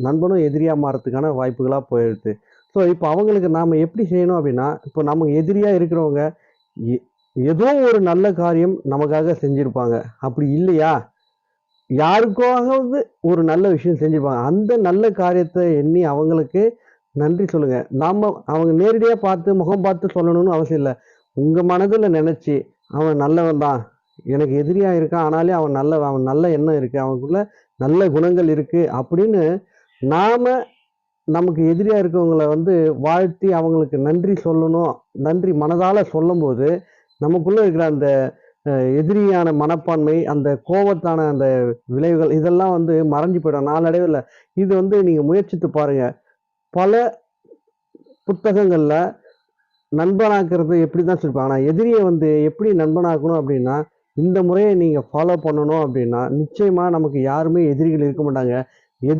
நண்பனும் எதிரியா மாறதுக்கான வாய்ப்புகளா போயிடுது. ஸோ இப்போ அவங்களுக்கு நாம எப்படி செய்யணும் அப்படின்னா, இப்போ நமக்கு எதிரியா இருக்கிறவங்க எ ஏதோ ஒரு நல்ல காரியம் நமக்காக செஞ்சிருப்பாங்க. அப்படி இல்லையா, யாருக்காவது ஒரு நல்ல விஷயம் செஞ்சிருப்பாங்க. அந்த நல்ல காரியத்த எண்ணி அவங்களுக்கு நன்றி சொல்லுங்க. அவங்க நேரடியா பார்த்து, முகம் பார்த்து சொல்லணும்னு அவசியம் இல்ல. உங்க மனதுல நெனச்சு, அவன் நல்லவன் தான். எனக்கு எதிரியா இருக்கான். ஆனாலே அவன் நல்லவன். அவன் நல்ல எண்ணம் இருக்கு. அவனுக்குள்ள நல்ல குணங்கள் இருக்கு. அப்படின்னு நாம நமக்கு எதிரியா இருக்கவங்கள வந்து வாழ்த்தி அவங்களுக்கு நன்றி சொல்லணும். நன்றி மனதால சொல்லும்போது, நமக்குள்ள இருக்கிற அந்த எதிரியான மனப்பான்மை, அந்த கோவத்தான அந்த விளைவுகள் இதெல்லாம் வந்து மறைஞ்சு போயிடும் நாளடைவுல. இது வந்து நீங்க முயற்சித்து பாருங்க. பல புத்தகங்கள்ல நண்பனாக்குறது எப்படிதான் சொல்லிருப்பாங்க. ஆனா எதிரிய வந்து எப்படி நண்பனாக்கணும் அப்படின்னா, இந்த முறைய நீங்க ஃபாலோ பண்ணணும் அப்படின்னா, நிச்சயமா நமக்கு யாருமே எதிரிகள் இருக்க மாட்டாங்க.